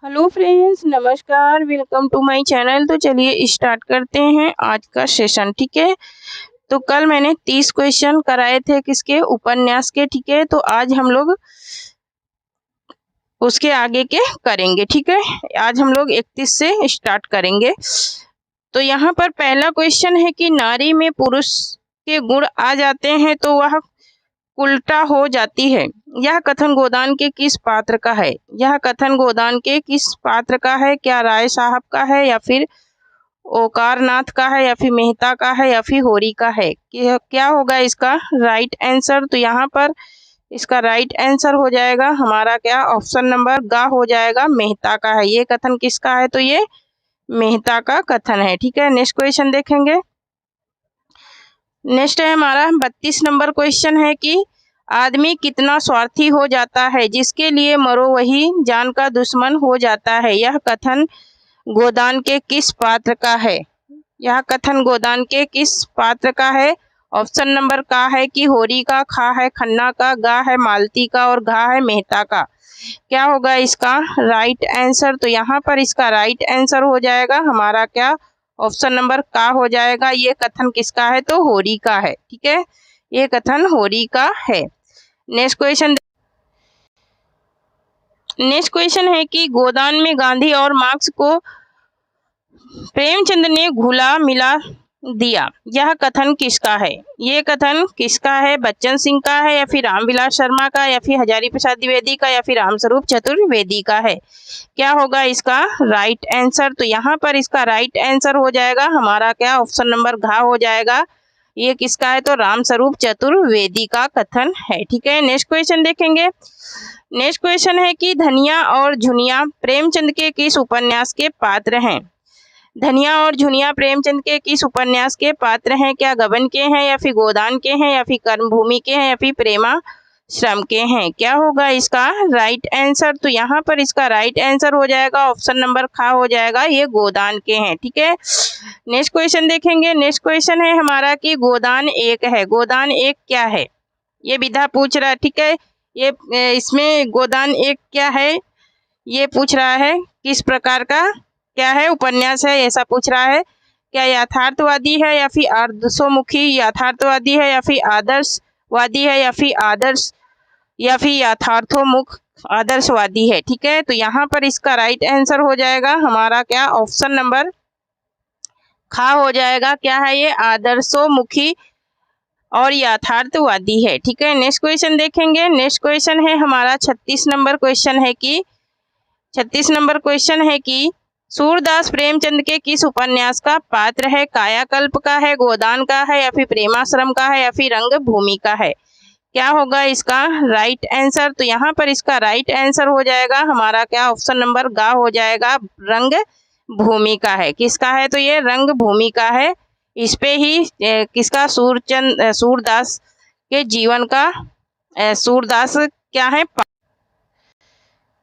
Hello friends, नमस्कार, welcome to my channel. तो चलिए स्टार्ट करते हैं आज का सेशन। ठीक है, तो कल मैंने 30 क्वेश्चन कराए थे किसके, उपन्यास के। ठीक है, तो आज हम लोग उसके आगे के करेंगे। ठीक है, आज हम लोग 31 से स्टार्ट करेंगे। तो यहाँ पर पहला क्वेश्चन है कि नारी में पुरुष के गुण आ जाते हैं तो वह उल्टा हो जाती है। यह कथन गोदान के किस पात्र का है? यह कथन गोदान के किस पात्र का है? क्या राय साहब का है, या फिर ओकारनाथ का है, या फिर मेहता का है, या फिर होरी का है? क्या होगा इसका राइट आंसर? तो यहाँ पर इसका राइट आंसर हो जाएगा हमारा क्या, ऑप्शन नंबर ग हो जाएगा, मेहता का है। ये कथन किसका है? तो ये मेहता का कथन है। ठीक है, नेक्स्ट क्वेश्चन देखेंगे। नेक्स्ट है हमारा 32 नंबर क्वेश्चन है कि आदमी कितना स्वार्थी हो जाता है, जिसके लिए मरो वही जान का दुश्मन हो जाता है। यह कथन गोदान के किस पात्र का है? यह कथन गोदान के किस पात्र का है? ऑप्शन नंबर का है कि होरी का, खा है खन्ना का, गा है मालती का, और घा है मेहता का। क्या होगा इसका राइट आंसर? तो यहाँ पर इसका राइट आंसर हो जाएगा हमारा क्या, ऑप्शन नंबर का हो जाएगा। ये कथन किसका है? तो होरी का है। ठीक है, ये कथन होरी का है। नेक्स्ट क्वेश्चन है कि गोदान में गांधी और मार्क्स को प्रेमचंद ने घुला मिला दिया। यह कथन किसका है? ये कथन किसका है? बच्चन सिंह का है, या फिर रामविलास शर्मा का, या फिर हजारी प्रसाद द्विवेदी का, या फिर रामस्वरूप चतुर्वेदी का है? क्या होगा इसका राइट आंसर? तो यहाँ पर इसका राइट आंसर हो जाएगा हमारा क्या, ऑप्शन नंबर घा हो जाएगा। ये किसका है? तो रामस्वरूप चतुर्वेदी का कथन है। ठीक है, नेक्स्ट क्वेश्चन देखेंगे। नेक्स्ट क्वेश्चन है कि धनिया और झुनिया प्रेमचंद के किस उपन्यास के पात्र हैं? धनिया और झुनिया प्रेमचंद के किस उपन्यास के पात्र हैं? क्या गबन के हैं, या फिर गोदान के हैं, या फिर कर्मभूमि के हैं, या फिर प्रेमा श्रम के हैं? क्या होगा इसका राइट आंसर? तो यहाँ पर इसका राइट आंसर हो जाएगा ऑप्शन नंबर खा हो जाएगा, ये गोदान के हैं। ठीक है, नेक्स्ट क्वेश्चन देखेंगे। नेक्स्ट क्वेश्चन है हमारा कि गोदान एक है। गोदान एक क्या है? ये विधा पूछ रहा है। ठीक है, ये इसमें गोदान एक क्या है ये पूछ रहा है, किस प्रकार का क्या है उपन्यास है, ऐसा पूछ रहा है। क्या यथार्थवादी है, या फिर आदर्शोमुखी यथार्थवादी है, या फिर आदर्शवादी है, या फिर यथार्थोमुख आदर्शवादी है? ठीक है, तो यहाँ पर इसका राइट आंसर हो जाएगा हमारा क्या, ऑप्शन नंबर खा हो जाएगा। क्या है ये? आदर्शोमुखी और यथार्थवादी है। ठीक है, नेक्स्ट क्वेश्चन देखेंगे। नेक्स्ट क्वेश्चन है हमारा 36 नंबर क्वेश्चन है कि 36 नंबर क्वेश्चन है कि सूरदास प्रेमचंद के किस उपन्यास का पात्र है? कायाकल्प का है, गोदान का है, या फिर प्रेमाश्रम का है, या फिर रंग भूमि का है? क्या होगा इसका राइट आंसर? तो यहाँ पर इसका राइट आंसर हो जाएगा हमारा क्या, ऑप्शन नंबर गा हो जाएगा, रंग भूमि का है। किसका है? तो ये रंग भूमि का है। इस पे ही किसका, सूरदास के जीवन का सूरदास क्या है।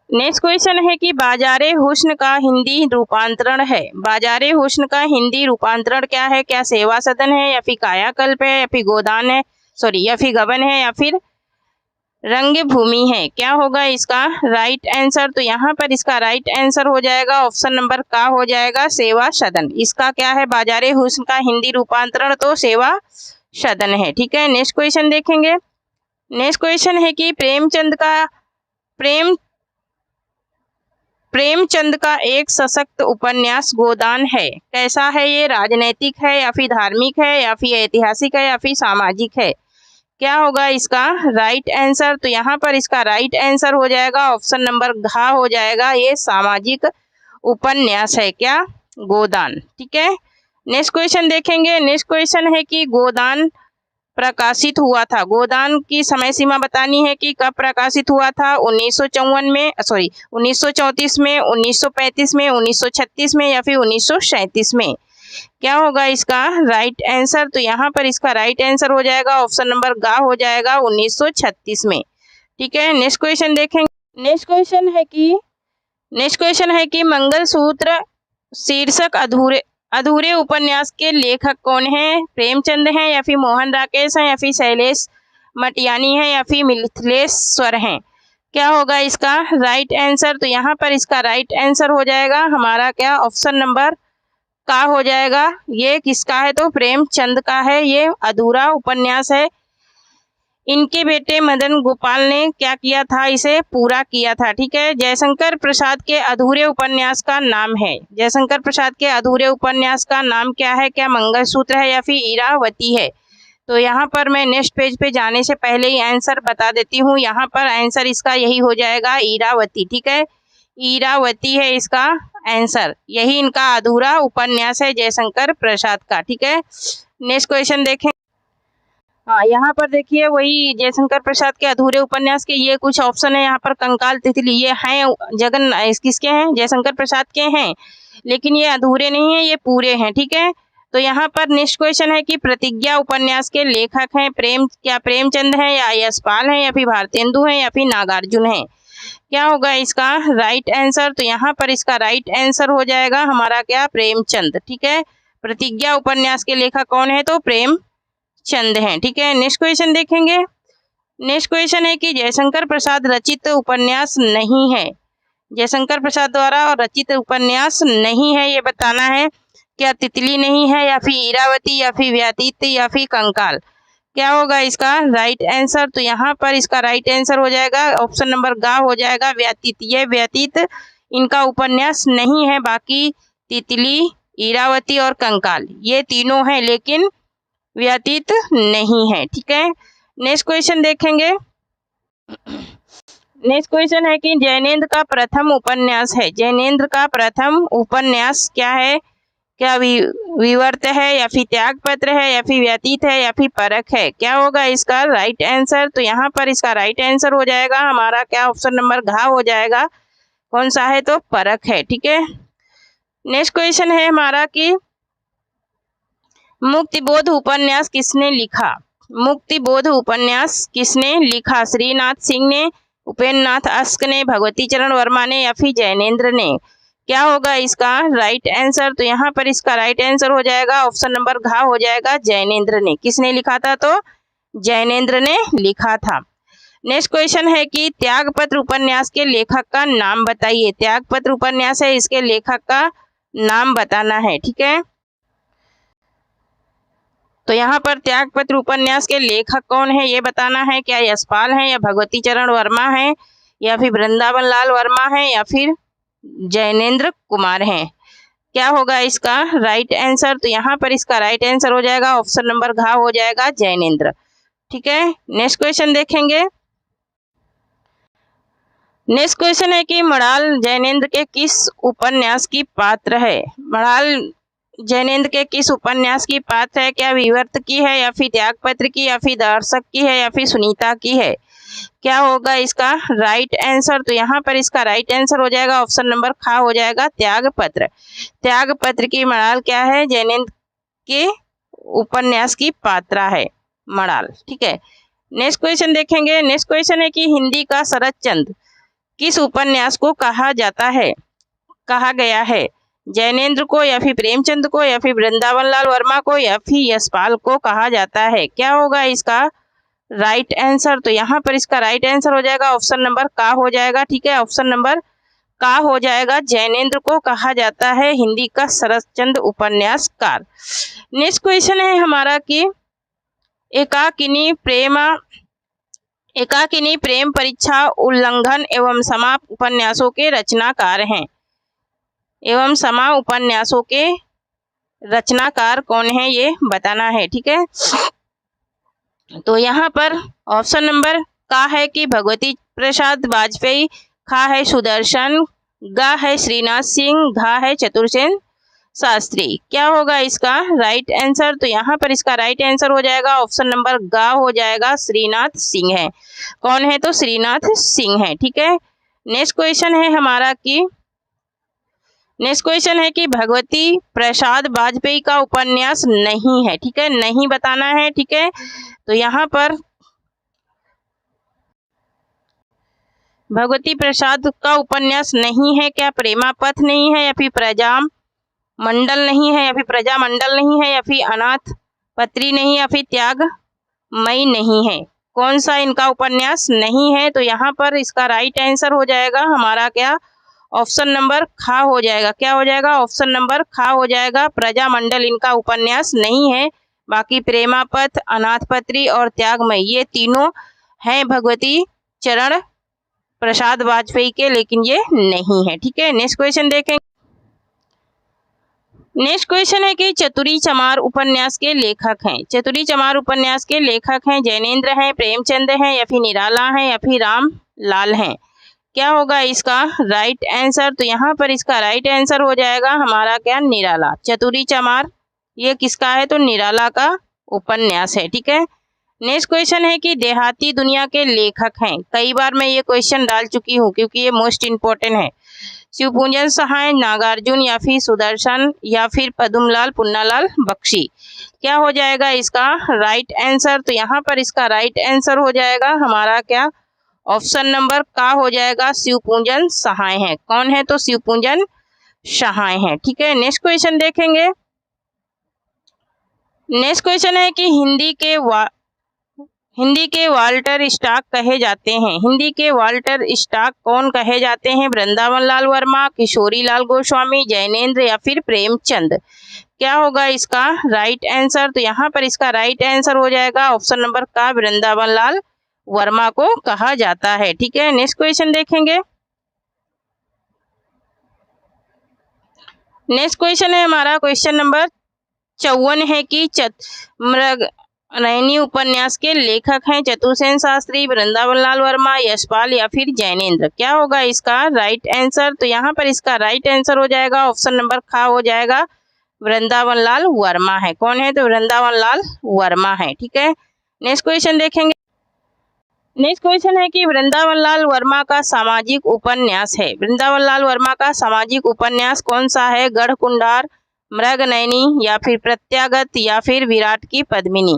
नेक्स्ट क्वेश्चन है कि बाजारे हुस्न का हिंदी रूपांतरण है। बाजारे हुस्न का हिंदी रूपांतरण क्या है? क्या सेवा सदन है, या फिर कायाकल्प है, या फिर गोदान है, या फिर गबन है, या फिर रंग भूमि है? क्या होगा इसका राइट आंसर? तो यहाँ पर इसका राइट आंसर हो जाएगा ऑप्शन नंबर का हो जाएगा, सेवा सदन। इसका क्या है? बाजारे हुस्न का हिंदी रूपांतरण तो सेवा सदन है। ठीक है, नेक्स्ट क्वेश्चन देखेंगे। नेक्स्ट क्वेश्चन है कि प्रेमचंद का एक सशक्त उपन्यास गोदान है। कैसा है ये? राजनैतिक है, या फिर धार्मिक है, या फिर ऐतिहासिक है, या फिर सामाजिक है? क्या होगा इसका राइट आंसर? तो यहाँ पर इसका राइट आंसर हो जाएगा ऑप्शन नंबर घा हो जाएगा, ये सामाजिक उपन्यास है क्या, गोदान। ठीक है, नेक्स्ट क्वेश्चन देखेंगे। नेक्स्ट क्वेश्चन है कि गोदान प्रकाशित हुआ था। गोदान की समय सीमा बतानी है कि कब प्रकाशित हुआ था। 1954 में, 1934 में, 1935 में, 1936 में, या फिर 1937 में? क्या होगा इसका राइट आंसर? तो यहाँ पर इसका राइट आंसर हो जाएगा ऑप्शन नंबर गा हो जाएगा, 1936 में। ठीक है, नेक्स्ट क्वेश्चन देखेंगे। नेक्स्ट क्वेश्चन है कि मंगलसूत्र शीर्षक अधूरे उपन्यास के लेखक कौन हैं? प्रेमचंद हैं, या फिर मोहन राकेश हैं, या फिर शैलेश मटियानी हैं, या फिर मिथिलेश्वर हैं? क्या होगा इसका राइट आंसर? तो यहाँ पर इसका राइट आंसर हो जाएगा हमारा क्या, ऑप्शन नंबर का हो जाएगा। ये किसका है? तो प्रेमचंद का है। ये अधूरा उपन्यास है। इनके बेटे मदन गोपाल ने क्या किया था? इसे पूरा किया था। ठीक है। जयशंकर प्रसाद के अधूरे उपन्यास का नाम है, जयशंकर प्रसाद के अधूरे उपन्यास का नाम क्या है? क्या मंगलसूत्र है या फिर इरावती है? तो यहाँ पर मैं नेक्स्ट पेज पे जाने से पहले ही आंसर बता देती हूँ। यहाँ पर आंसर इसका यही हो जाएगा, इरावती। ठीक है, इरावती है इसका आंसर। यही इनका अधूरा उपन्यास है जयशंकर प्रसाद का। ठीक है, नेक्स्ट क्वेश्चन देखें। हाँ, यहाँ पर देखिए वही जयशंकर प्रसाद के अधूरे उपन्यास के ये कुछ ऑप्शन है। यहाँ पर कंकाल तितली ये हैं किसके हैं? जयशंकर प्रसाद के हैं, लेकिन ये अधूरे नहीं है, ये पूरे हैं। ठीक है, तो यहाँ पर नेक्स्ट क्वेश्चन है कि प्रतिज्ञा उपन्यास के लेखक हैं क्या प्रेमचंद हैं या यशपाल हैं या फिर भारतेंदु हैं या फिर नागार्जुन हैं? क्या होगा इसका राइट आंसर? तो यहाँ पर इसका राइट आंसर हो जाएगा हमारा क्या, प्रेमचंद। ठीक है, प्रतिज्ञा उपन्यास के लेखक कौन है? तो प्रेमचंद हैं। ठीक है, नेक्स्ट क्वेश्चन देखेंगे। नेक्स्ट क्वेश्चन है कि जयशंकर प्रसाद रचित उपन्यास नहीं है, जयशंकर प्रसाद द्वारा रचित उपन्यास नहीं है, ये बताना है। क्या तितली नहीं है या फिर इरावती या फिर व्यतीत या फिर कंकाल? क्या होगा इसका राइट आंसर? तो यहाँ पर इसका राइट आंसर हो जाएगा ऑप्शन नंबर ग हो जाएगा, व्यतीत। ये व्यतीत इनका उपन्यास नहीं है, बाकी तितली, इरावती और कंकाल ये तीनों हैं, लेकिन व्यतीत नहीं है। ठीक है, नेक्स्ट क्वेश्चन देखेंगे। नेक्स्ट क्वेश्चन है कि जैनेन्द्र का प्रथम उपन्यास है, जैनेन्द्र का प्रथम उपन्यास क्या है? क्या विवर्त है या फिर त्यागपत्र है या फिर व्यतीत है या फिर परख है? क्या होगा इसका राइट आंसर? तो यहाँ पर इसका राइट आंसर हो जाएगा हमारा क्या, ऑप्शन नंबर घ हो जाएगा। कौन सा है? तो परख है। ठीक है, नेक्स्ट क्वेश्चन है हमारा कि मुक्तिबोध उपन्यास किसने लिखा? मुक्तिबोध उपन्यास किसने लिखा? श्रीनाथ सिंह ने, उपेन्द्र नाथ अश्क ने, भगवती चरण वर्मा ने या फिर जैनेन्द्र ने? क्या होगा इसका राइट आंसर? तो यहाँ पर इसका राइट आंसर हो जाएगा ऑप्शन नंबर घ हो जाएगा, जैनेन्द्र ने। किसने लिखा था? तो जैनेन्द्र ने लिखा था। नेक्स्ट क्वेश्चन है कि त्यागपत्र उपन्यास के लेखक का नाम बताइए। त्यागपत्र उपन्यास है, इसके लेखक का नाम बताना है। ठीक है, तो यहाँ पर त्यागपत्र उपन्यास के लेखक कौन है ये बताना है। क्या यशपाल हैं या भगवती चरण वर्मा हैं या फिर वृंदावन लाल वर्मा हैं या फिर जैनेन्द्र कुमार हैं? क्या होगा इसका राइट आंसर? तो यहाँ पर इसका राइट आंसर हो जाएगा ऑप्शन नंबर घ हो जाएगा, जैनेन्द्र। ठीक है, नेक्स्ट क्वेश्चन देखेंगे। नेक्स्ट क्वेश्चन है कि मड़ाल जैनेन्द्र के किस उपन्यास की पात्र है? मड़ाल जैनेन्द्र के किस उपन्यास की पात्र है? क्या विवर्त की है या फिर त्यागपत्र की या फिर दर्शक की है या फिर सुनीता की है? क्या होगा इसका राइट आंसर? तो यहाँ पर इसका राइट आंसर हो जाएगा ऑप्शन नंबर ख हो जाएगा, त्यागपत्र। त्यागपत्र की मड़ाल क्या है? जैनेन्द्र के उपन्यास की पात्रा है मड़ाल। ठीक है, नेक्स्ट क्वेश्चन देखेंगे। नेक्स्ट क्वेश्चन है कि हिंदी का शरतचंद्र किस उपन्यास को कहा गया है? जैनेन्द्र को या फिर प्रेमचंद को या फिर वृंदावन लाल वर्मा को या फिर यशपाल को कहा जाता है? क्या होगा इसका राइट आंसर? तो यहाँ पर इसका राइट आंसर हो जाएगा ऑप्शन नंबर का हो जाएगा। ठीक है, ऑप्शन नंबर का हो जाएगा, जैनेन्द्र को कहा जाता है हिंदी का शरतचंद्र उपन्यासकार। नेक्स्ट क्वेश्चन है हमारा कि एकाकिनी प्रेम परीक्षा उल्लंघन एवं समा उपन्यासों के रचनाकार हैं, एवं समा उपन्यासों के रचनाकार कौन है ये बताना है। ठीक है, तो यहाँ पर ऑप्शन नंबर का है कि भगवती प्रसाद वाजपेयी, खा है सुदर्शन, गा है श्रीनाथ सिंह, घा है चतुर्सेन शास्त्री। क्या होगा इसका राइट आंसर? तो यहाँ पर इसका राइट आंसर हो जाएगा ऑप्शन नंबर गा हो जाएगा, श्रीनाथ सिंह है। कौन है? तो श्रीनाथ सिंह है। ठीक है, नेक्स्ट क्वेश्चन है हमारा कि नेक्स्ट क्वेश्चन है कि भगवती प्रसाद वाजपेयी का उपन्यास नहीं है। ठीक है, नहीं बताना है। ठीक है, तो यहाँ पर भगवती प्रसाद का उपन्यास नहीं है। क्या प्रेमापथ नहीं है या फिर प्रजामंडल नहीं है या फिर प्रजामंडल नहीं है या फिर अनाथ पत्री नहीं या फिर त्यागमयी नहीं है? कौन सा इनका उपन्यास नहीं है? तो यहाँ पर इसका राइट आंसर हो जाएगा हमारा क्या, ऑप्शन नंबर खा हो जाएगा। क्या हो जाएगा? ऑप्शन नंबर खा हो जाएगा। प्रजामंडल इनका उपन्यास नहीं है। बाकी प्रेमापथ, अनाथपत्री और त्यागमयी ये तीनों हैं भगवती चरण प्रसाद वाजपेयी के, लेकिन ये नहीं है। ठीक है, नेक्स्ट क्वेश्चन देखेंगे। नेक्स्ट क्वेश्चन है कि चतुरी चमार उपन्यास के लेखक हैं। चतुरी चमार उपन्यास के लेखक हैं जैनेन्द्र हैं, प्रेमचंद हैं, या फिर निराला हैं, या फिर रामलाल हैं। क्या होगा इसका राइट आंसर? तो यहाँ पर इसका राइट आंसर हो जाएगा हमारा क्या, निराला। चतुरी चमार ये किसका है? तो निराला का उपन्यास है। ठीक है, नेक्स्ट क्वेश्चन है कि देहाती दुनिया के लेखक हैं। कई बार मैं ये क्वेश्चन डाल चुकी हूँ क्योंकि ये मोस्ट इम्पोर्टेंट है। शिवपूजन सहाय, नागार्जुन, या फिर सुदर्शन, या फिर पद्मलाल पुन्नालाल बख्शी। क्या हो जाएगा इसका राइट आंसर? तो यहाँ पर इसका राइट आंसर हो जाएगा हमारा क्या, ऑप्शन नंबर का हो जाएगा, शिवपूजन सहाय है। कौन है? तो शिवपूजन सहाय है। ठीक है, नेक्स्ट क्वेश्चन देखेंगे। नेक्स्ट क्वेश्चन है कि हिंदी के वाल्टर स्कॉट कहे जाते हैं। हिंदी के वाल्टर स्कॉट कौन कहे जाते हैं? वृंदावन लाल वर्मा, किशोरी लाल गोस्वामी, जैनेन्द्र, या फिर प्रेमचंद। क्या होगा इसका राइट आंसर? तो यहाँ पर इसका राइट आंसर हो जाएगा ऑप्शन नंबर का, वृंदावन लाल वर्मा को कहा जाता है। ठीक है, नेक्स्ट क्वेश्चन देखेंगे। नेक्स्ट क्वेश्चन है हमारा क्वेश्चन नंबर 54 है कि मृगनयनी उपन्यास के लेखक हैं चतुर्सेन शास्त्री, वृंदावन लाल वर्मा, यशपाल, या फिर जैनेन्द्र। क्या होगा इसका राइट आंसर? तो यहाँ पर इसका राइट आंसर हो जाएगा ऑप्शन नंबर खा हो जाएगा, वृंदावन लाल वर्मा है। कौन है? तो वृंदावन लाल वर्मा है। ठीक है, नेक्स्ट क्वेश्चन देखेंगे। नेक्स्ट क्वेश्चन है कि वृंदावन लाल वर्मा का सामाजिक उपन्यास है। वृंदावन लाल वर्मा का सामाजिक उपन्यास कौन सा है? गढ़कुंडार, मृगनयनी, या फिर प्रत्यागत, या फिर विराट की पद्मिनी।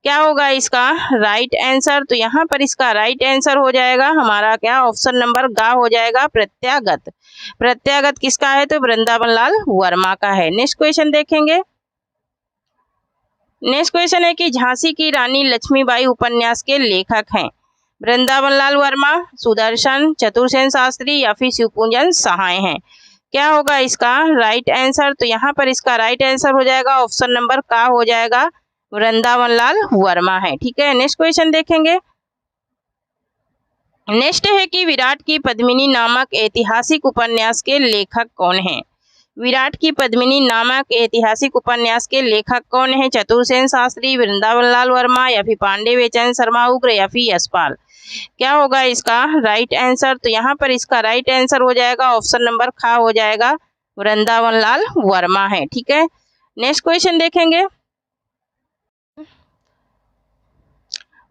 क्या होगा इसका राइट आंसर? तो यहाँ पर इसका राइट आंसर हो जाएगा हमारा क्या, ऑप्शन नंबर गा हो जाएगा, प्रत्यागत। प्रत्यागत किसका है? तो वृंदावन लाल वर्मा का है। नेक्स्ट क्वेश्चन देखेंगे। नेक्स्ट क्वेश्चन है कि झांसी की रानी लक्ष्मीबाई उपन्यास के लेखक हैं वृंदावन लाल वर्मा, सुदर्शन, चतुर्सेन शास्त्री, या फिर शिवपूजन सहाय हैं। क्या होगा इसका राइट आंसर? तो यहाँ पर इसका राइट आंसर हो जाएगा ऑप्शन नंबर का हो जाएगा, वृंदावन लाल वर्मा है। ठीक है, नेक्स्ट क्वेश्चन देखेंगे। नेक्स्ट है कि विराट की पद्मिनी नामक ऐतिहासिक उपन्यास के लेखक कौन हैं? विराट की पद्मिनी नामक ऐतिहासिक उपन्यास के लेखक कौन है? चतुर्सेन शास्त्री, वृंदावन लाल वर्मा, या फिर पांडे बेचैन शर्मा उग्र, या फिर यशपाल। क्या होगा इसका राइट आंसर? तो यहाँ पर इसका राइट आंसर हो जाएगा ऑप्शन नंबर खा हो जाएगा, वृंदावन लाल वर्मा है। ठीक है, नेक्स्ट क्वेश्चन देखेंगे।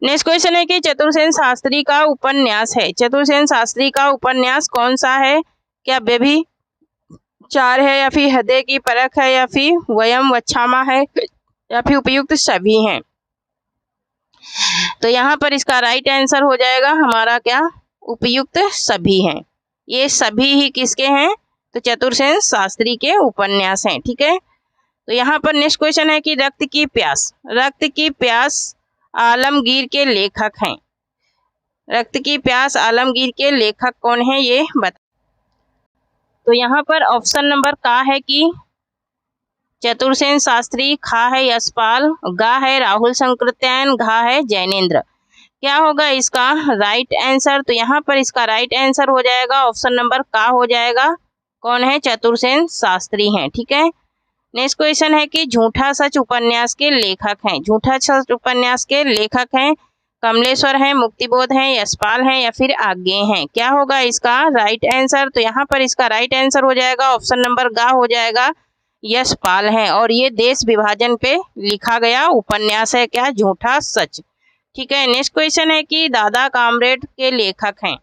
नेक्स्ट क्वेश्चन है कि चतुर्सेन शास्त्री का उपन्यास है। चतुर्सेन शास्त्री का उपन्यास कौन सा है? क्या व्यभिचार है, या फिर हृदय की परख है, या फिर वयम वच्छामा है, या फिर उपयुक्त सभी हैं। तो यहाँ पर इसका राइट आंसर हो जाएगा हमारा क्या, उपयुक्त सभी हैं। ये सभी ही किसके हैं? तो चतुर्सेन शास्त्री के उपन्यास हैं। ठीक है, तो यहाँ पर नेक्स्ट क्वेश्चन है कि रक्त की प्यास। रक्त की प्यास आलमगीर के लेखक हैं। रक्त की प्यास आलमगीर के लेखक कौन है ये बता। तो यहाँ पर ऑप्शन नंबर का है कि चतुर्सेन शास्त्री, खा है यशपाल, गा है राहुल संकृत्यायन, घा है जैनेन्द्र। क्या होगा इसका राइट आंसर? तो यहाँ पर इसका राइट आंसर हो जाएगा ऑप्शन नंबर का हो जाएगा, कौन है? चतुर्सेन शास्त्री हैं। ठीक है, नेक्स्ट क्वेश्चन है कि झूठा सच उपन्यास के लेखक हैं। झूठा सच उपन्यास के लेखक हैं कमलेश्वर हैं, मुक्तिबोध हैं, यशपाल हैं, या फिर आज्ञे हैं। क्या होगा इसका राइट आंसर? तो यहाँ पर इसका राइट आंसर हो जाएगा ऑप्शन नंबर गा हो जाएगा, यशपाल है। और ये देश विभाजन पे लिखा गया उपन्यास है क्या, झूठा सच। ठीक है, नेक्स्ट क्वेश्चन है कि दादा कामरेड के लेखक हैं।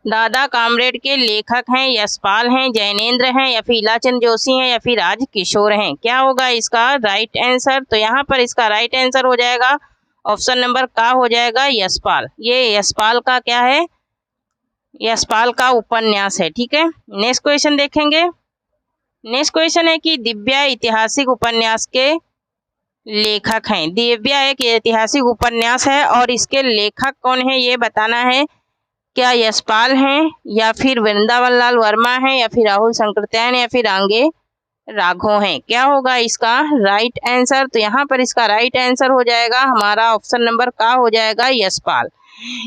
दादा कामरेड के लेखक हैं यशपाल हैं, जैनेन्द्र हैं, या फिर इलाचंद जोशी हैं, या फिर राज किशोर हैं। क्या होगा इसका राइट आंसर? तो यहाँ पर इसका राइट आंसर हो जाएगा ऑप्शन नंबर का हो जाएगा, यशपाल। ये यशपाल का क्या है? यशपाल का उपन्यास है। ठीक है, नेक्स्ट क्वेश्चन देखेंगे। नेक्स्ट क्वेश्चन है कि दिव्या ऐतिहासिक उपन्यास के लेखक हैं। दिव्या एक ऐतिहासिक उपन्यास है और इसके लेखक कौन है ये बताना है। क्या यशपाल हैं या फिर वृंदावन लाल वर्मा हैं या फिर राहुल शंकरत्यायन या फिर रांगे राघव हैं। क्या होगा इसका राइट आंसर। तो यहाँ पर इसका राइट आंसर हो जाएगा हमारा ऑप्शन नंबर का हो जाएगा यशपाल।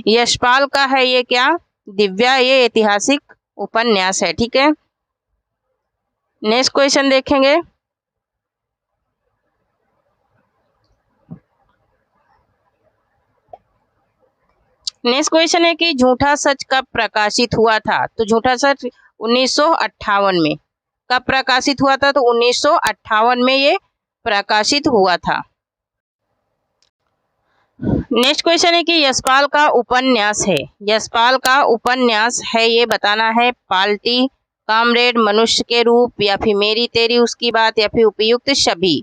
यशपाल का है ये क्या दिव्या, ये ऐतिहासिक उपन्यास है। ठीक है, नेक्स्ट क्वेश्चन देखेंगे। नेक्स्ट क्वेश्चन है कि झूठा सच कब प्रकाशित हुआ था। तो झूठा सच 1958 में। कब प्रकाशित हुआ था। तो 1958 में ये प्रकाशित हुआ था। नेक्स्ट क्वेश्चन है कि यशपाल का उपन्यास है। यशपाल का उपन्यास है ये बताना है। पार्टी, कामरेड, मनुष्य के रूप या फिर मेरी तेरी उसकी बात या फिर उपयुक्त सभी।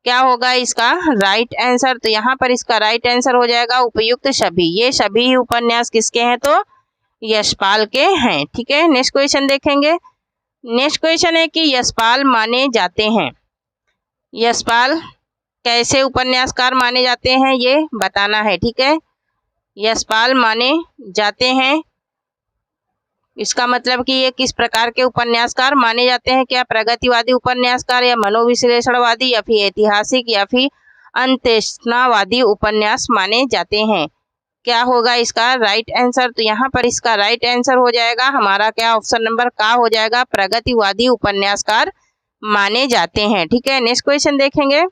क्या होगा इसका राइट आंसर। तो यहाँ पर इसका राइट आंसर हो जाएगा उपयुक्त सभी। ये सभी उपन्यास किसके हैं तो यशपाल के हैं। ठीक है, नेक्स्ट क्वेश्चन देखेंगे। नेक्स्ट क्वेश्चन है कि यशपाल माने जाते हैं। यशपाल कैसे उपन्यासकार माने जाते हैं ये बताना है। ठीक है, यशपाल माने जाते हैं इसका मतलब कि ये किस प्रकार के उपन्यासकार माने जाते हैं। क्या प्रगतिवादी उपन्यासकार या मनोविश्लेषणवादी या फिर ऐतिहासिक या फिर अंत्येष्टावादी उपन्यास माने जाते हैं। क्या होगा इसका राइट आंसर। तो यहाँ पर इसका राइट आंसर हो जाएगा हमारा क्या ऑप्शन नंबर का हो जाएगा प्रगतिवादी उपन्यासकार माने जाते हैं। ठीक है, नेक्स्ट क्वेश्चन देखेंगे।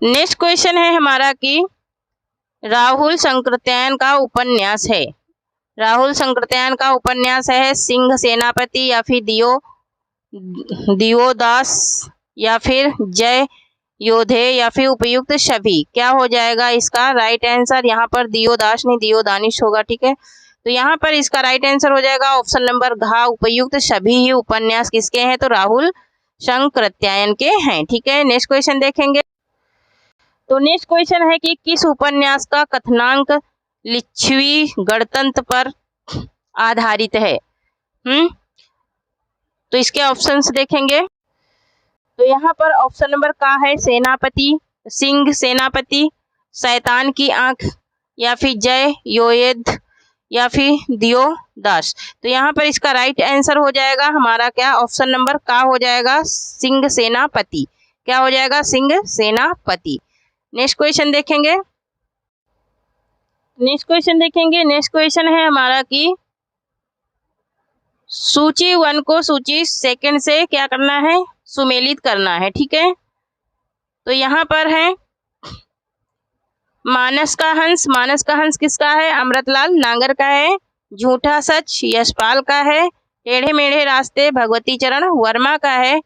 नेक्स्ट क्वेश्चन है हमारा कि राहुल शंकरत्यायन का उपन्यास है। राहुल शंकरत्यायन का उपन्यास है सिंह सेनापति या फिर दियोदास या फिर जय योधे या फिर उपयुक्त सभी। क्या हो जाएगा इसका राइट आंसर। यहाँ पर दियोदास नहीं दियोदानिश होगा। ठीक है, तो यहाँ पर इसका राइट आंसर हो जाएगा ऑप्शन नंबर घ उपयुक्त सभी ही उपन्यास किसके हैं तो राहुल शंकरत्यायन के हैं। ठीक है, नेक्स्ट क्वेश्चन देखेंगे। तो नेक्स्ट क्वेश्चन है कि किस उपन्यास का कथनांक लिच्छवी गणतंत्र पर आधारित है। तो इसके ऑप्शंस देखेंगे। तो यहाँ पर ऑप्शन नंबर का है सेनापति, सिंह सेनापति, शैतान की आंख या फिर जय योद्ध या फिर दियोदास। तो यहाँ पर इसका राइट आंसर हो जाएगा हमारा क्या ऑप्शन नंबर का हो जाएगा सिंह सेनापति। क्या हो जाएगा सिंह सेनापति। नेक्स्ट क्वेश्चन देखेंगे। नेक्स्ट क्वेश्चन है हमारा कि सूची 1 को सूची 2 से क्या करना है सुमेलित करना है। ठीक है, तो यहाँ पर है मानस का हंस। मानस का हंस किसका है अमृतलाल नांगर का है। झूठा सच यशपाल का है। टेढ़े मेढ़े रास्ते भगवती चरण वर्मा का है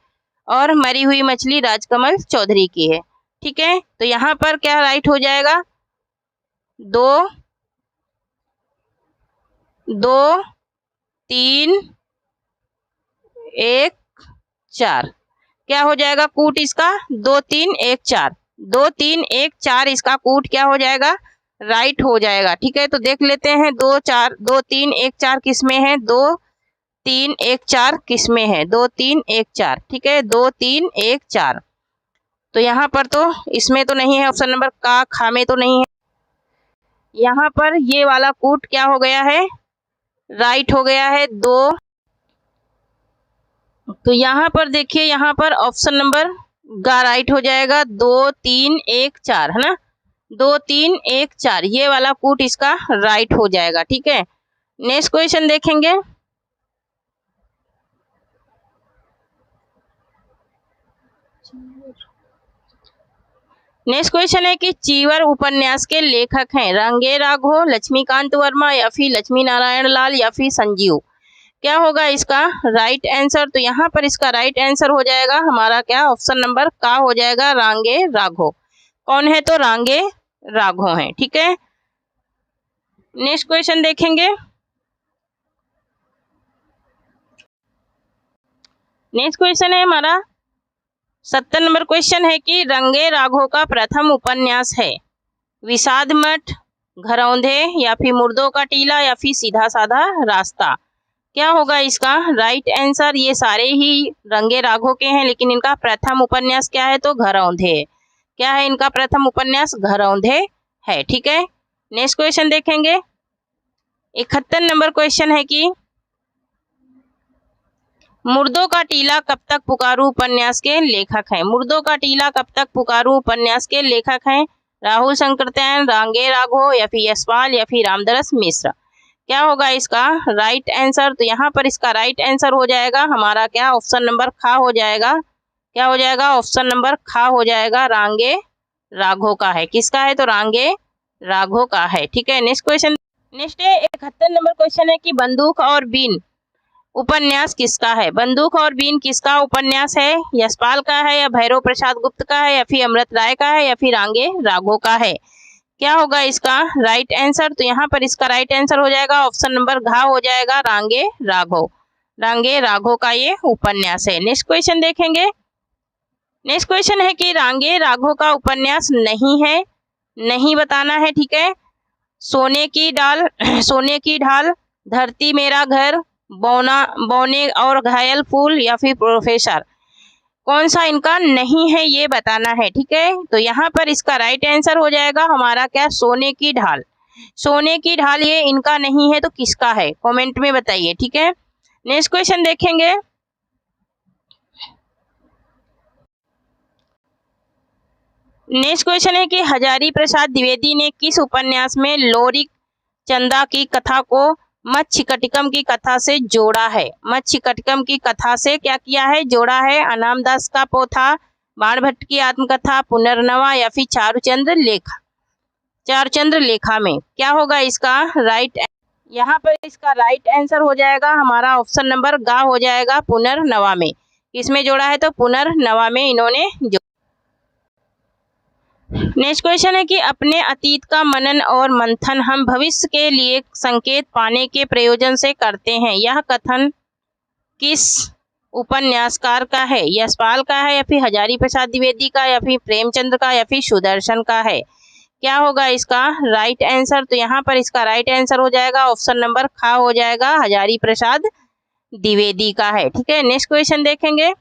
और मरी हुई मछली राजकमल चौधरी की है। ठीक है, तो यहाँ पर क्या राइट हो जाएगा 2 2 3 1 4। क्या हो जाएगा कूट इसका 2 3 1 4। 2 3 1 4 इसका कूट क्या हो जाएगा राइट हो जाएगा। ठीक है, तो देख लेते हैं 2 3 1 4 किस में है 2 3 1 4 किस में है 2 3 1 4। ठीक है, 2 3 1 4। तो यहाँ पर तो इसमें तो नहीं है ऑप्शन नंबर का खा में तो नहीं है। यहाँ पर ये वाला कूट क्या हो गया है राइट हो गया है 2। तो यहाँ पर देखिए यहाँ पर ऑप्शन नंबर गा राइट हो जाएगा 2 3 1 4 है ना 2 3 1 4 ये वाला कूट इसका राइट हो जाएगा। ठीक है, नेक्स्ट क्वेश्चन देखेंगे। नेक्स्ट क्वेश्चन है कि चीवर उपन्यास के लेखक हैं रांगे राघव, लक्ष्मीकांत वर्मा या फिर लक्ष्मी नारायण लाल या फिर संजीव। क्या होगा इसका राइट आंसर। तो यहाँ पर इसका राइट आंसर हो जाएगा हमारा क्या ऑप्शन नंबर का हो जाएगा रांगे राघव। कौन है तो रांगे राघव हैं। ठीक है, नेक्स्ट क्वेश्चन देखेंगे। नेक्स्ट क्वेश्चन है हमारा 70 नंबर क्वेश्चन है कि रंगे राघव का प्रथम उपन्यास है विषाद मठ, घरौंधे या फिर मुर्दों का टीला या फिर सीधा साधा रास्ता। क्या होगा इसका राइट आंसर? ये सारे ही रंगे राघव के हैं, लेकिन इनका प्रथम उपन्यास क्या है? तो घरौंधे। क्या है इनका प्रथम उपन्यास? घरौंधे है। ठीक है, नेक्स्ट क्वेश्चन देखेंगे। 71 नंबर क्वेश्चन है कि मुर्दों का टीला कब तक पुकारू उपन्यास के लेखक हैं? मुर्दों का टीला कब तक पुकारू उपन्यास के लेखक हैं? राहुल शंकरतैन, रांगे राघव या फिर यशपाल या फिर रामदरस मिश्र। क्या होगा इसका राइट आंसर? तो यहाँ पर इसका राइट आंसर हो जाएगा हमारा क्या? ऑप्शन नंबर खा हो जाएगा। क्या हो जाएगा? ऑप्शन नंबर खा हो जाएगा, रांगे राघव का है। किसका है? तो रांगे राघव का है। ठीक है, नेक्स्ट क्वेश्चन। नेक्स्ट है 71 नंबर क्वेश्चन है कि बंदूक और बीन उपन्यास किसका है? बंदूक और बीन किसका उपन्यास है? यशपाल का है या भैरव प्रसाद गुप्त का है या फिर अमृत राय का है या फिर रांगे राघव का है? क्या होगा इसका राइट आंसर? तो यहाँ पर इसका राइट आंसर हो जाएगा ऑप्शन नंबर घ हो जाएगा, रांगे राघव। रांगे राघव का ये उपन्यास है। नेक्स्ट क्वेश्चन देखेंगे। नेक्स्ट क्वेश्चन है कि रांगे राघव का उपन्यास नहीं है, नहीं बताना है। ठीक है, सोने की डाल, सोने की ढाल, धरती मेरा घर, बौने और घायल फूल या फिर प्रोफेसर। कौन सा इनका नहीं है ये बताना है। ठीक है, तो यहाँ पर इसका राइट आंसर हो जाएगा हमारा क्या? सोने की ढाल। सोने की ढाल ये इनका नहीं है, तो किसका है? कमेंट में बताइए। ठीक है, नेक्स्ट क्वेश्चन देखेंगे। नेक्स्ट क्वेश्चन है कि हजारी प्रसाद द्विवेदी ने किस उपन्यास में लोरिक चंदा की कथा को मत्स्यकटिकम की कथा से जोड़ा है? मत्स्यकटिकम की कथा से क्या किया है? जोड़ा है। अनामदास का पोथा, बाणभट्ट की आत्मकथा, पुनर्नवा या फिर चारुचंद्र लेखा। चारुचंद्र लेखा में क्या होगा इसका राइट? यहाँ पर इसका राइट आंसर हो जाएगा हमारा ऑप्शन नंबर ग हो जाएगा, पुनर्नवा में। किसमें जोड़ा है? तो पुनर्नवा में इन्होंने नेक्स्ट क्वेश्चन है कि अपने अतीत का मनन और मंथन हम भविष्य के लिए संकेत पाने के प्रयोजन से करते हैं। यह कथन किस उपन्यासकार का है? यशपाल का है या फिर हजारी प्रसाद द्विवेदी का या फिर प्रेमचंद्र का या फिर सुदर्शन का है? क्या होगा इसका राइट आंसर? तो यहाँ पर इसका राइट आंसर हो जाएगा ऑप्शन नंबर खा हो जाएगा, हजारी प्रसाद द्विवेदी का है। ठीक है, नेक्स्ट क्वेश्चन देखेंगे।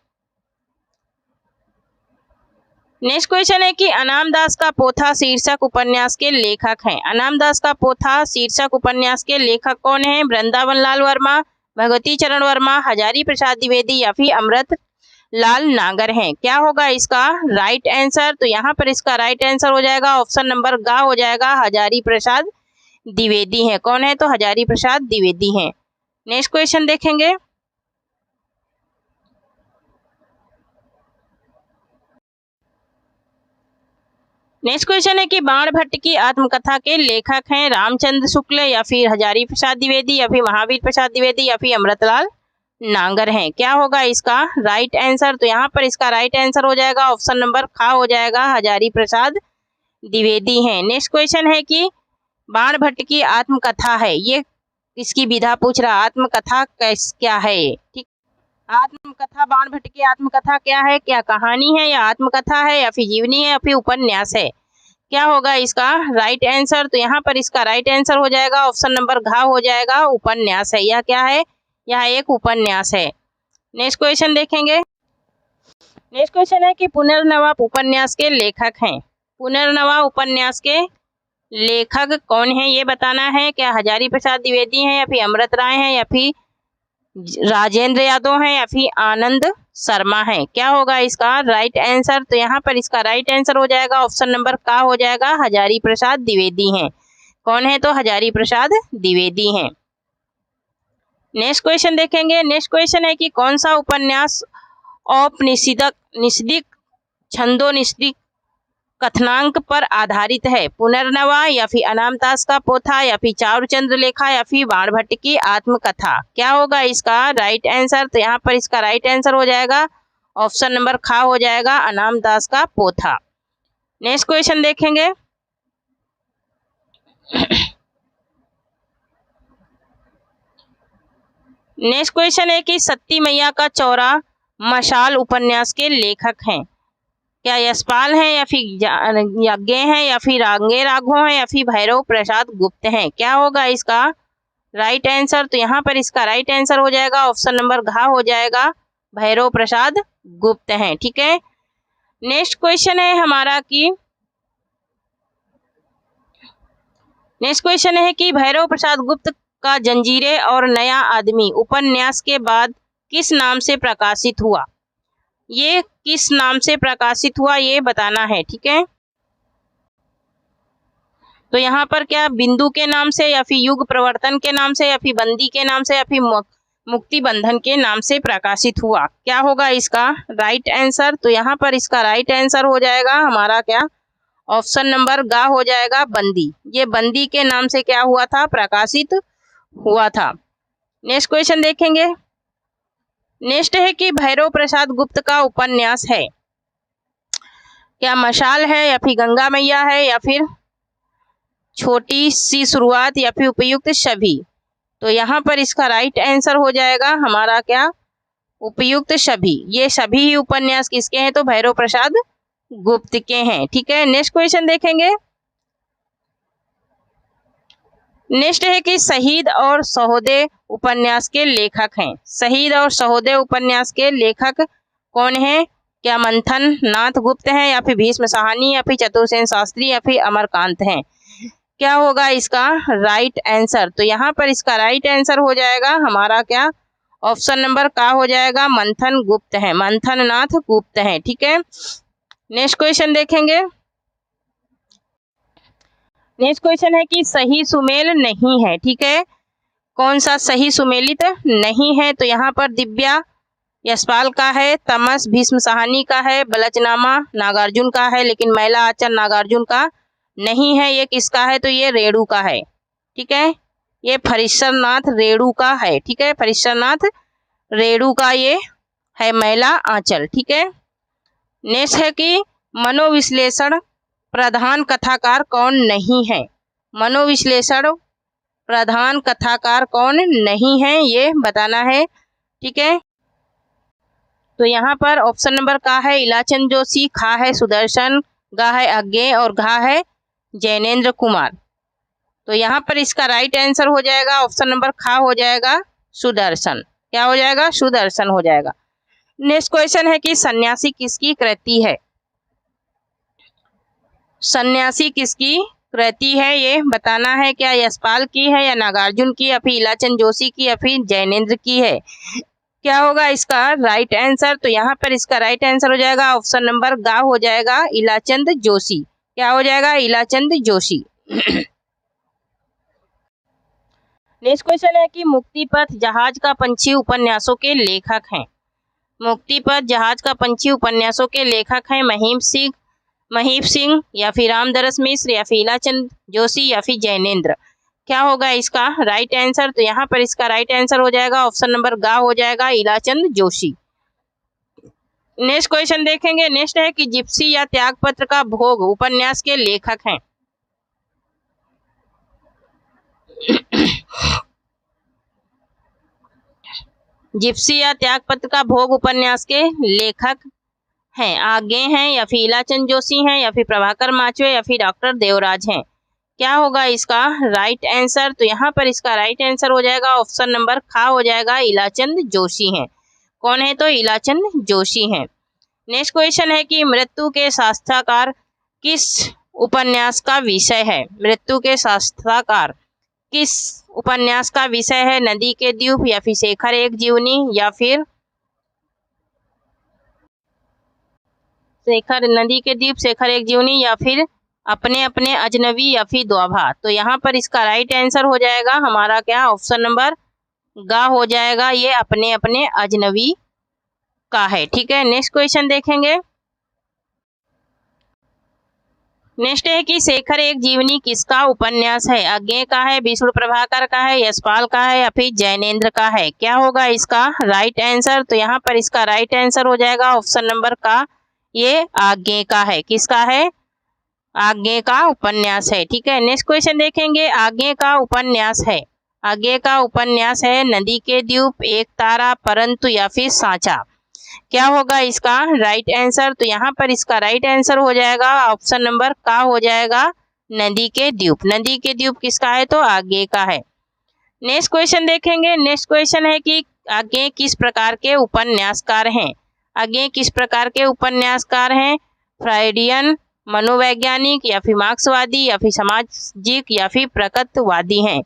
नेक्स्ट क्वेश्चन है कि अनामदास का पोथा शीर्षक उपन्यास के लेखक हैं। अनामदास का पोथा शीर्षक उपन्यास के लेखक कौन है? वृंदावन लाल वर्मा, भगवती चरण वर्मा, हजारी प्रसाद द्विवेदी या फिर अमृत लाल नागर हैं। क्या होगा इसका राइट आंसर? तो यहाँ पर इसका राइट आंसर हो जाएगा ऑप्शन नंबर ग हो जाएगा, हजारी प्रसाद द्विवेदी हैं। कौन है? तो हजारी प्रसाद द्विवेदी हैं। नेक्स्ट क्वेश्चन देखेंगे। नेक्स्ट क्वेश्चन है कि बाणभट्ट की आत्मकथा के लेखक हैं रामचंद्र शुक्ल या फिर हजारी प्रसाद द्विवेदी या फिर महावीर प्रसाद द्विवेदी या फिर अमृतलाल नागर हैं। क्या होगा इसका राइट आंसर? तो यहाँ पर इसका राइट आंसर हो जाएगा ऑप्शन नंबर खा हो जाएगा, हजारी प्रसाद द्विवेदी हैं। नेक्स्ट क्वेश्चन है कि बाणभट्ट की आत्मकथा है, ये इसकी विधा पूछ रहा, आत्मकथा क्या है? ठीक, आत्मकथा बाणभट्ट की आत्मकथा क्या है? क्या कहानी है या आत्मकथा है या फिर जीवनी है या फिर उपन्यास है? क्या होगा इसका राइट आंसर? तो यहाँ पर इसका राइट आंसर हो जाएगा ऑप्शन नंबर घ हो जाएगा, उपन्यास है। यह क्या है? यह एक उपन्यास है। नेक्स्ट क्वेश्चन देखेंगे। नेक्स्ट क्वेश्चन है कि पुनर्नवा उपन्यास के लेखक हैं। पुनर्नवा उपन्यास के लेखक कौन है ये बताना है। क्या हजारी प्रसाद द्विवेदी हैं या फिर अमृत राय हैं या फिर राजेंद्र यादव हैं या फिर आनंद शर्मा है? क्या होगा इसका राइट आंसर? तो यहाँ पर इसका राइट आंसर हो जाएगा ऑप्शन नंबर का हो जाएगा, हजारी प्रसाद द्विवेदी हैं। कौन है? तो हजारी प्रसाद द्विवेदी हैं। नेक्स्ट क्वेश्चन देखेंगे। नेक्स्ट क्वेश्चन है कि कौन सा उपन्यास औपनिषदिक छंदोनिषदिक कथनांक पर आधारित है? पुनर्नवा या फिर अनामदास का पोथा या फिर चारुचंद्र लेखा या फिर बाणभट्ट की आत्मकथा? क्या होगा इसका राइट आंसर? तो यहाँ पर इसका राइट आंसर हो जाएगा ऑप्शन नंबर खा हो जाएगा, अनामदास का पोथा। नेक्स्ट क्वेश्चन देखेंगे। नेक्स्ट क्वेश्चन है कि सती मैया का चौरा मशाल उपन्यास के लेखक हैं। क्या यशपाल हैं या फिर यज्ञ हैं या फिर रांगे राघव हैं या फिर भैरव प्रसाद गुप्त हैं? क्या होगा इसका राइट आंसर? तो यहाँ पर इसका राइट आंसर हो जाएगा ऑप्शन नंबर घ हो जाएगा, भैरव प्रसाद गुप्त हैं। ठीक है, नेक्स्ट क्वेश्चन है हमारा कि भैरव प्रसाद गुप्त का जंजीरें और नया आदमी उपन्यास के बाद किस नाम से प्रकाशित हुआ? ये किस नाम से प्रकाशित हुआ ये बताना है। ठीक है, तो यहाँ पर क्या बिंदु के नाम से या फिर युग प्रवर्तन के नाम से या फिर बंदी के नाम से या फिर मुक्ति बंधन के नाम से प्रकाशित हुआ? क्या होगा इसका राइट आंसर? तो यहाँ पर इसका राइट आंसर हो जाएगा हमारा क्या ऑप्शन नंबर ग हो जाएगा, बंदी। ये बंदी के नाम से क्या हुआ था, प्रकाशित हुआ था। नेक्स्ट क्वेश्चन देखेंगे। नेक्स्ट है कि भैरव प्रसाद गुप्त का उपन्यास है, क्या मशाल है या फिर गंगा मैया है या फिर छोटी सी शुरुआत या फिर उपयुक्त सभी? तो यहाँ पर इसका राइट आंसर हो जाएगा हमारा क्या उपयुक्त सभी। ये सभी ही उपन्यास किसके हैं? तो भैरव प्रसाद गुप्त के हैं। ठीक है, नेक्स्ट क्वेश्चन देखेंगे। नेक्स्ट है कि शहीद और सहोदय उपन्यास के लेखक हैं। शहीद और सहोदय उपन्यास के लेखक कौन हैं? क्या मंथन नाथ गुप्त हैं या फिर भीष्म साहनी या फिर चतुर्सेन शास्त्री या फिर अमरकांत हैं? क्या होगा इसका राइट आंसर? तो यहाँ पर इसका राइट आंसर हो जाएगा हमारा क्या ऑप्शन नंबर का हो जाएगा, मंथन गुप्त है, मंथन नाथ गुप्त है। ठीक है, नेक्स्ट क्वेश्चन देखेंगे। नेक्स्ट क्वेश्चन है कि सही सुमेल नहीं है। ठीक है, कौन सा सही सुमेलित नहीं है? तो यहाँ पर दिव्या यशपाल का है, तमस भीष्म साहनी का है, बलचनामा नागार्जुन का है, लेकिन मैला आचर नागार्जुन का नहीं है। ये किसका है? तो ये रेणु का है। ठीक है, ये फरीश्वरनाथ रेणु का है। ठीक है, फरीश्वरनाथ रेणु का ये है मैला आंचल। ठीक है, नेक्स्ट है कि मनोविश्लेषण प्रधान कथाकार कौन नहीं है? मनोविश्लेषण प्रधान कथाकार कौन नहीं है ये बताना है। ठीक है, तो यहाँ पर ऑप्शन नंबर का है इलाचंद जोशी, खा है सुदर्शन, गा है अज्ञे और घा है जैनेन्द्र कुमार। तो यहाँ पर इसका राइट आंसर हो जाएगा ऑप्शन नंबर खा हो जाएगा सुदर्शन। क्या हो जाएगा? सुदर्शन हो जाएगा। नेक्स्ट क्वेश्चन है कि सन्यासी किसकी कृति है? सन्यासी किसकी कृति है ये बताना है। क्या यशपाल की है या नागार्जुन की या फिर इलाचंद जोशी की या फिर जैनेन्द्र की है? क्या होगा इसका राइट आंसर? तो यहाँ पर इसका राइट आंसर हो जाएगा ऑप्शन नंबर गा हो जाएगा, इलाचंद जोशी। क्या हो जाएगा? इलाचंद जोशी। नेक्स्ट क्वेश्चन है कि मुक्तिपथ जहाज का पंछी उपन्यासों के लेखक हैं। मुक्तिपथ जहाज का पंछी उपन्यासों के लेखक हैं महीप सिंह या फिर रामदरस मिश्र या फिर इलाचंद जोशी या फिर जैनेन्द्र। क्या होगा इसका राइट आंसर? तो यहाँ पर इसका राइट आंसर हो जाएगा ऑप्शन नंबर गा हो जाएगा, इलाचंद जोशी। नेक्स्ट क्वेश्चन देखेंगे। नेक्स्ट है कि जिप्सी या त्यागपत्र का भोग उपन्यास के लेखक हैं। जिप्सी या त्यागपत्र का भोग उपन्यास के लेखक हैं, आगे हैं या फिर इलाचंद जोशी हैं या फिर प्रभाकर माचवे या फिर डॉक्टर देवराज हैं। क्या होगा इसका राइट आंसर? तो यहाँ पर इसका राइट आंसर हो जाएगा ऑप्शन नंबर खा हो जाएगा, इलाचंद जोशी हैं। कौन है? तो इलाचंद जोशी हैं। नेक्स्ट क्वेश्चन है कि मृत्यु के शास्त्राकार किस उपन्यास का विषय है? मृत्यु के शास्त्राकार किस उपन्यास का विषय है? नदी के द्वीप या फिर शेखर एक जीवनी या फिर नदी के द्वीप शेखर एक जीवनी या फिर अपने अपने अजनबी या फिर दोभा। तो यहाँ पर इसका राइट आंसर हो जाएगा हमारा क्या ऑप्शन नंबर गा हो जाएगा, ये अपने अपने अजनबी का है। ठीक है, नेक्स्ट क्वेश्चन देखेंगे। नेक्स्ट है कि शेखर एक जीवनी किसका उपन्यास है? अज्ञे का है, विष्णु प्रभाकर का है, यशपाल का है या फिर जैनेन्द्र का है? क्या होगा इसका राइट आंसर? तो यहाँ पर इसका राइट आंसर हो जाएगा ऑप्शन नंबर का, ये आज्ञे का है। किसका है? आज्ञे का उपन्यास है। ठीक है, नेक्स्ट क्वेश्चन देखेंगे। आज्ञे का उपन्यास है, आज्ञे का उपन्यास है नदी के द्वीप, एक तारा, परंतु या फिर सांचा। क्या होगा इसका राइट आंसर? तो यहाँ पर इसका राइट आंसर हो जाएगा ऑप्शन नंबर का हो जाएगा नदी के द्वीप। नदी के द्वीप किसका है? तो आगे का है। नेक्स्ट क्वेश्चन देखेंगे। नेक्स्ट क्वेश्चन है कि आगे किस प्रकार के उपन्यासकार हैं? आगे किस प्रकार के उपन्यासकार हैं? फ्राइडियन, मनोवैज्ञानिक या फिर मार्क्सवादी या फिर सामाजिक या फिर प्रकृतवादी हैं।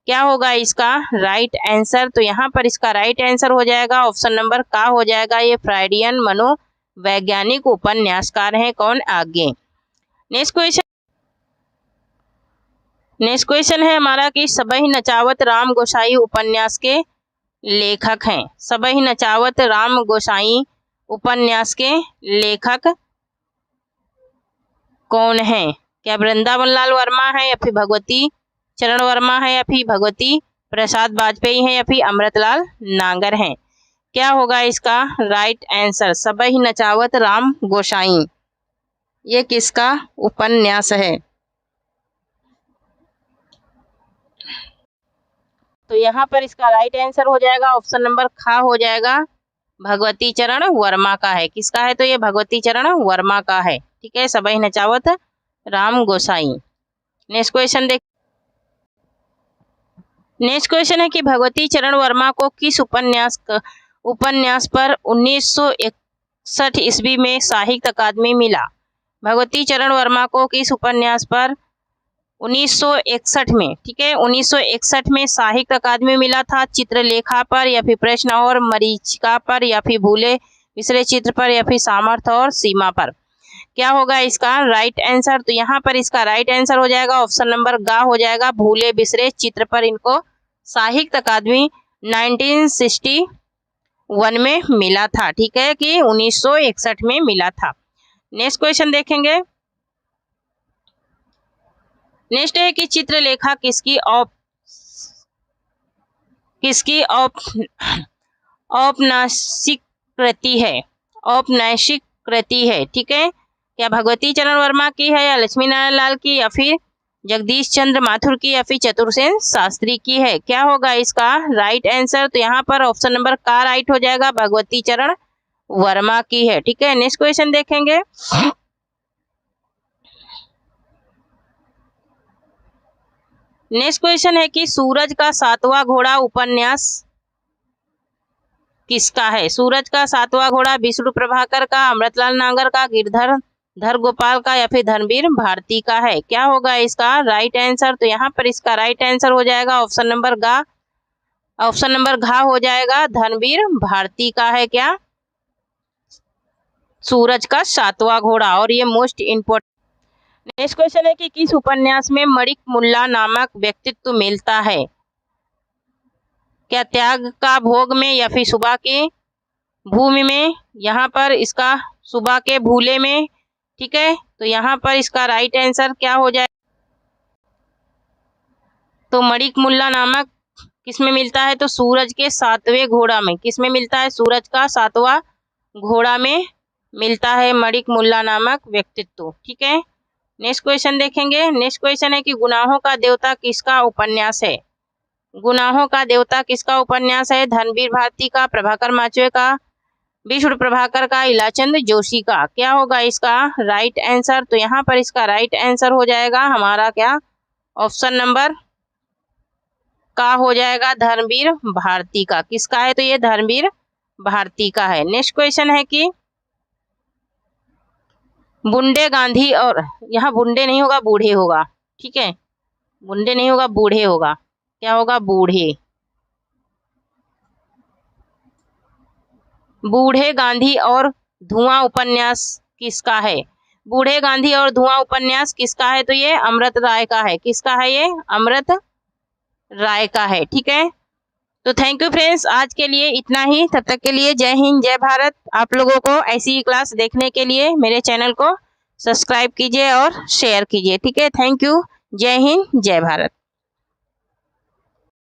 क्या होगा इसका राइट आंसर? तो यहाँ पर इसका राइट आंसर हो जाएगा ऑप्शन नंबर का हो जाएगा ये फ्राइडियन मनोवैज्ञानिक उपन्यासकार हैं। कौन? आगे। नेक्स्ट क्वेश्चन है हमारा कि सबहि नचावत राम गोसाई उपन्यास के लेखक हैं। सबहि नचावत राम गोसाई उपन्यास के लेखक कौन हैं? क्या वृंदावन लाल वर्मा है या फिर भगवती चरण वर्मा है या फिर भगवती प्रसाद वाजपेयी है या फिर अमृतलाल नागर हैं? क्या होगा इसका राइट आंसर? सबहि नचावत राम गोसाई ये किसका उपन्यास है? तो यहाँ पर इसका राइट आंसर हो जाएगा ऑप्शन नंबर खा हो जाएगा भगवती चरण वर्मा का है। किसका है? तो ये भगवती चरण वर्मा का है। ठीक है, सबहि नचावत राम गोसाई। नेक्स्ट क्वेश्चन देख। नेक्स्ट क्वेश्चन है कि भगवती चरण वर्मा को किस उपन्यास पर 1961 ईस्वी में साहित्य अकादमी मिला? भगवती चरण वर्मा को किस उपन्यास पर 1961 में, ठीक है, 1961 में साहित्य अकादमी मिला था? चित्रलेखा पर या फिर प्रश्न और मरीचिका पर या फिर भूले बिसरे चित्र पर या फिर सामर्थ्य और सीमा पर? क्या होगा इसका राइट आंसर? तो यहाँ पर इसका राइट आंसर हो जाएगा ऑप्शन नंबर गा हो जाएगा भूले बिसरे चित्र पर इनको साहित्य अकादमी 1961 में मिला था। ठीक है कि 1961 में मिला था। नेक्स्ट क्वेश्चन देखेंगे। नेक्स्ट है कि चित्रलेखा किसकी औपन्यासिक कृति है? औपन्यासिक कृति है। ठीक है, क्या भगवती चरण वर्मा की है या लक्ष्मी नारायण लाल की या फिर जगदीश चंद्र माथुर की या फिर चतुरसेन शास्त्री की है? क्या होगा इसका राइट आंसर? तो यहाँ पर ऑप्शन नंबर का राइट हो जाएगा भगवती चरण वर्मा की है। ठीक है, नेक्स्ट क्वेश्चन देखेंगे। नेक्स्ट क्वेश्चन है कि सूरज का सातवां घोड़ा उपन्यास किसका है? सूरज का सातवां घोड़ा विष्णु प्रभाकर का, अमृतलाल नागर का, गिरधर गोपाल का या फिर धर्मवीर भारती का है? क्या होगा इसका राइट आंसर? तो यहाँ पर इसका राइट आंसर हो जाएगा ऑप्शन नंबर घा हो जाएगा धर्मवीर भारती का है। क्या? सूरज का सातवां घोड़ा। और ये मोस्ट इम्पोर्टेंट। नेक्स्ट क्वेश्चन है कि किस उपन्यास में मणिक मुल्ला नामक व्यक्तित्व मिलता है? क्या त्याग का भोग में या फिर सुबह के भूमि में? यहाँ पर इसका सुबह के भूले में। ठीक है, तो यहाँ पर इसका राइट आंसर क्या हो जाए? तो मणिक मुल्ला नामक किस में मिलता है? तो सूरज के सातवें घोड़ा में। किस में मिलता है? सूरज का सातवां घोड़ा में मिलता है मणिक मुल्ला नामक व्यक्तित्व। ठीक है, नेक्स्ट क्वेश्चन देखेंगे। नेक्स्ट क्वेश्चन है कि गुनाहों का देवता किसका उपन्यास है? गुनाहों का देवता किसका उपन्यास है? धर्मवीर भारती का, प्रभाकर माचवे का, विष्णु प्रभाकर का, इलाचंद जोशी का? क्या होगा इसका राइट आंसर? तो यहाँ पर इसका राइट आंसर हो जाएगा हमारा क्या ऑप्शन नंबर का हो जाएगा धर्मवीर भारती का। किसका है? तो ये धर्मवीर भारती का है। नेक्स्ट क्वेश्चन है कि बुंडे गांधी और, यहाँ बुंडे नहीं होगा बूढ़े होगा। ठीक है, बुंडे नहीं होगा बूढ़े होगा। क्या होगा? बूढ़े गांधी और धुआं उपन्यास किसका है? बूढ़े गांधी और धुआं उपन्यास किसका है? तो ये अमृत राय का है। किसका है? ये अमृत राय का है। ठीक है, तो थैंक यू फ्रेंड्स, आज के लिए इतना ही। तब तक के लिए जय हिंद जय भारत। आप लोगों को ऐसी क्लास देखने के लिए मेरे चैनल को सब्सक्राइब कीजिए और शेयर कीजिए। ठीक है, थैंक यू, जय हिंद जय भारत।